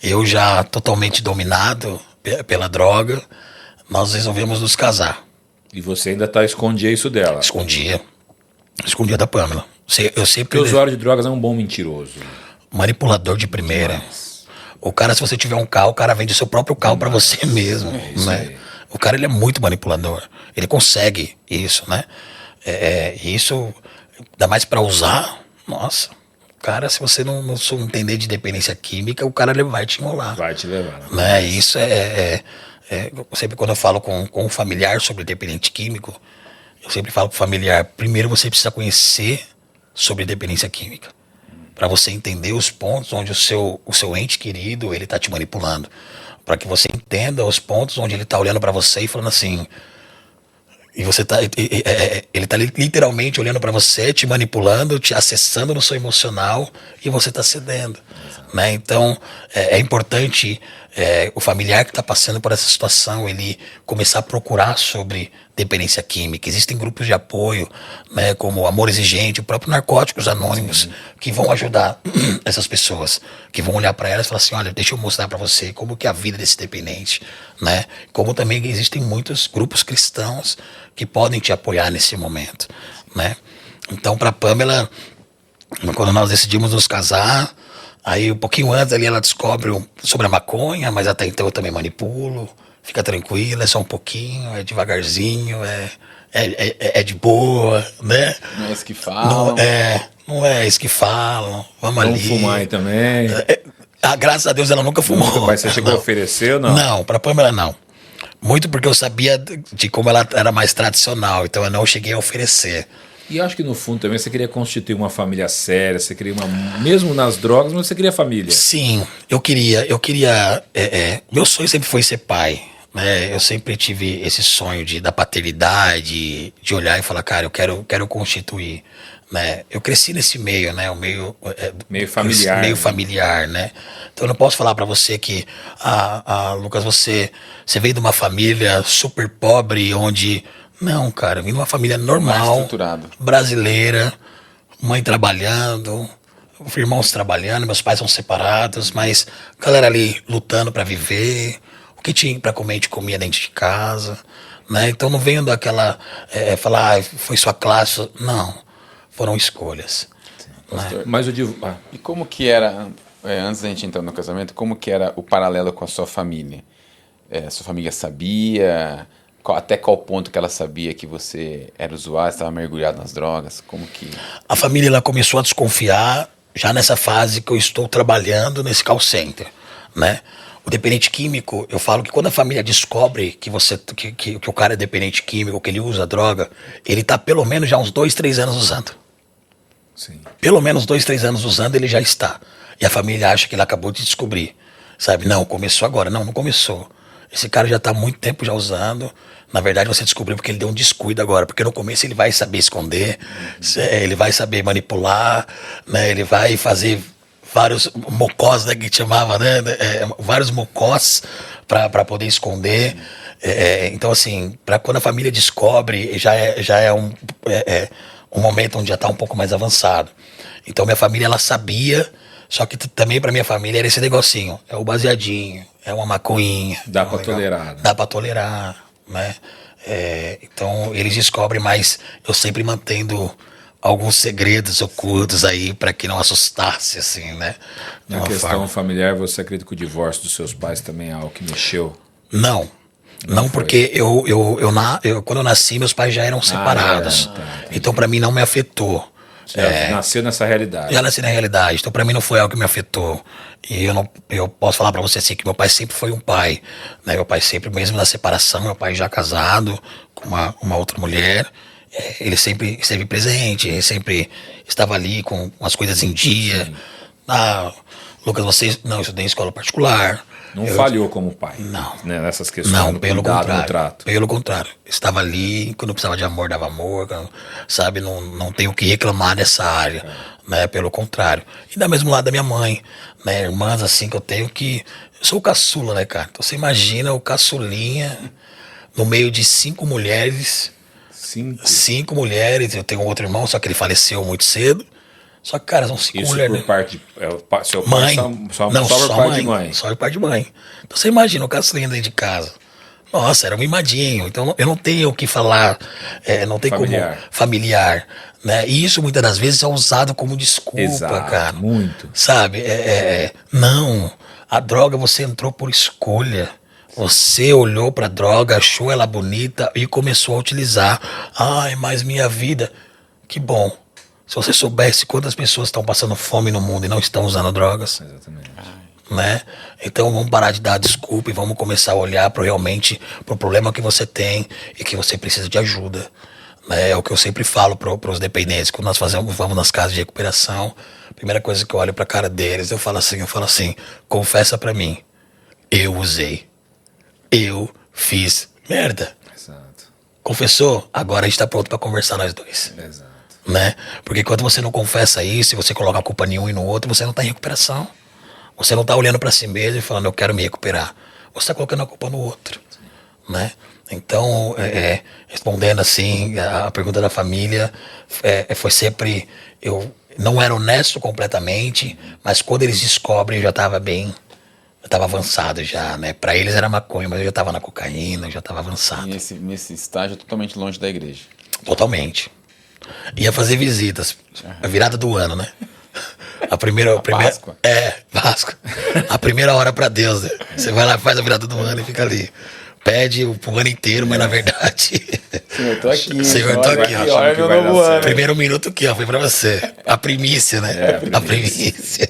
Eu já totalmente dominado pela droga, nós resolvemos nos casar. E você ainda escondia isso dela. Escondia. Escondia da Pamela. Eu Porque sempre. o usuário de drogas é um bom mentiroso. Manipulador de primeira. O cara, se você tiver um carro, o cara vende o seu próprio carro para você mesmo, isso né? aí. O cara, ele é muito manipulador. Ele consegue isso, né? Isso, ainda mais para usar, nossa. Cara, se você não entender de dependência química, o cara, ele vai te enrolar. Vai te levar. Né? Isso sempre quando eu falo com um familiar sobre dependente químico, eu sempre falo pro familiar, primeiro você precisa conhecer sobre dependência química, para você entender os pontos onde o seu ente querido ele tá te manipulando, para que você entenda os pontos onde ele tá olhando para você e falando assim, e você tá ele tá literalmente olhando para você, te manipulando, te acessando no seu emocional e você tá cedendo, né? Então é importante o familiar que está passando por essa situação ele começar a procurar sobre dependência química. Existem grupos de apoio, né, como Amor Exigente, o próprio Narcóticos Anônimos, sim, que vão ajudar essas pessoas, que vão olhar para elas e falar assim, olha, deixa eu mostrar para você como que é a vida desse dependente, né? Como também existem muitos grupos cristãos que podem te apoiar nesse momento, né? Então, para Pamela, quando nós decidimos nos casar, aí um pouquinho antes ali ela descobre sobre a maconha, mas até então eu também manipulo. Fica tranquila, é só um pouquinho, é devagarzinho, é de boa, né? Não é isso que falam. Não é isso que falam. Vamos ali. Vamos fumar aí também. Graças a Deus ela nunca fumou. Mas você chegou a oferecer ou não? Não, pra Pamela não. Muito porque eu sabia de como ela era mais tradicional, então eu não cheguei a oferecer. E eu acho que no fundo também você queria constituir uma família séria, você queria mesmo nas drogas, mas você queria família. Sim, eu queria, meu sonho sempre foi ser pai, né? Eu sempre tive esse sonho da paternidade, de olhar e falar, cara, eu quero constituir, né? Eu cresci nesse meio, né? O meio familiar, meio familiar, né? Então eu não posso falar para você que, Lucas, você veio de uma família super pobre, onde não, cara, eu vim de uma família normal, brasileira, mãe trabalhando, irmãos trabalhando, meus pais são separados, mas galera ali lutando para viver, o que tinha para comer a gente comia dentro de casa, né? Então não venho daquela falar, foi sua classe, não, foram escolhas. Pastor, né? Mas eu digo, e como que era, antes da gente entrar no casamento, como que era o paralelo com a sua família? Sua família sabia? Até qual ponto que ela sabia que você era usuário, estava mergulhado nas drogas? Como que... A família ela começou a desconfiar já nessa fase que eu estou trabalhando nesse call center, né? O dependente químico, eu falo que quando a família descobre que o cara é dependente químico, que ele usa droga, ele tá pelo menos já uns 2, 3 anos usando. sim. Pelo menos 2, 3 anos usando, ele já está. E a família acha que ele acabou de descobrir. Sabe? Não, começou agora. Não começou. Esse cara já está há muito tempo já usando. Na verdade, você descobriu porque ele deu um descuido agora. Porque no começo ele vai saber esconder, ele vai saber manipular, né? Ele vai fazer vários mocós, né, que chamava, né? Vários mocós para poder esconder. Então, assim, para quando a família descobre, já é um momento onde já está um pouco mais avançado. Então, minha família, ela sabia, só que também para minha família era esse negocinho. É o baseadinho, é uma maconhinha. Dá para tolerar. Né? Dá para tolerar, né? Então, eles descobrem, mas eu sempre mantendo alguns segredos ocultos aí para que não assustasse, assim, né? Na questão familiar, você acredita que o divórcio dos seus pais também é algo que mexeu? Não, porque quando eu nasci, meus pais já eram separados. Então, para mim, não me afetou. Você nasceu nessa realidade. Já nasci na realidade. Então, para mim, não foi algo que me afetou. E eu posso falar para você assim, que meu pai sempre foi um pai. Né? Meu pai sempre, mesmo na separação, meu pai já casado com uma outra mulher, ele sempre esteve presente, ele sempre estava ali com as coisas em dia. Lucas, não, eu estudei em escola particular. Não falhou como pai? Não. Né, nessas questões? Não, pelo contrário. No trato. Pelo contrário. Estava ali, quando precisava de amor, dava amor, sabe? Não tenho o que reclamar nessa área, né? Pelo contrário. E da mesmo lado da minha mãe, né? Irmãs assim que eu tenho que... Eu sou o caçula, né, cara? Então você imagina o caçulinha no meio de 5 mulheres. 5 mulheres. Eu tenho um outro irmão, só que ele faleceu muito cedo. Só que, cara, são 5 Isso mulheres. por parte de... seu pai, Mãe. só Não, por só parte mãe. de mãe. Só por parte de mãe. Então você imagina o caçulinha dentro de casa. Nossa, era um mimadinho. Então eu não tenho o que falar. Não tem Familiar. como. Familiar. Né? E isso muitas das vezes é usado como desculpa, Exato, cara. muito. Sabe? Não. A droga você entrou por escolha. Você olhou pra droga, achou ela bonita e começou a utilizar. Ai, mas minha vida. Que bom. Se você soubesse quantas pessoas estão passando fome no mundo e não estão usando drogas, Exatamente. né? Então vamos parar de dar desculpa e vamos começar a olhar para realmente pro problema que você tem e que você precisa de ajuda. Né? É o que eu sempre falo para os dependentes. Quando nós vamos nas casas de recuperação, a primeira coisa que eu olho para a cara deles, eu falo assim, confessa para mim, eu usei, eu fiz merda. Exato. Confessou? Agora a gente tá pronto para conversar nós dois. Exato. Né? Porque quando você não confessa isso, e você coloca a culpa em um e no outro, você não tá em recuperação. Você não tá olhando para si mesmo e falando, eu quero me recuperar. Você tá colocando a culpa no outro, né? Então, respondendo assim, a pergunta da família, foi sempre, eu não era honesto completamente, mas quando eles descobrem, eu já tava bem, eu tava avançado já, né? Para eles era maconha, mas eu já tava na cocaína, eu já tava avançado. E nesse estágio totalmente longe da igreja. Totalmente. Ia fazer visitas. A virada do ano, né? A primeira. Páscoa. Páscoa. A primeira hora pra Deus, né? Você vai lá, faz a virada do ano e fica ali. Pede pro ano inteiro, mas na verdade. Senhor, tô aqui. Senhor, tô aqui, ó. Olha meu novo ano. Primeiro minuto aqui, ó. Foi pra você. A primícia, né? A primícia.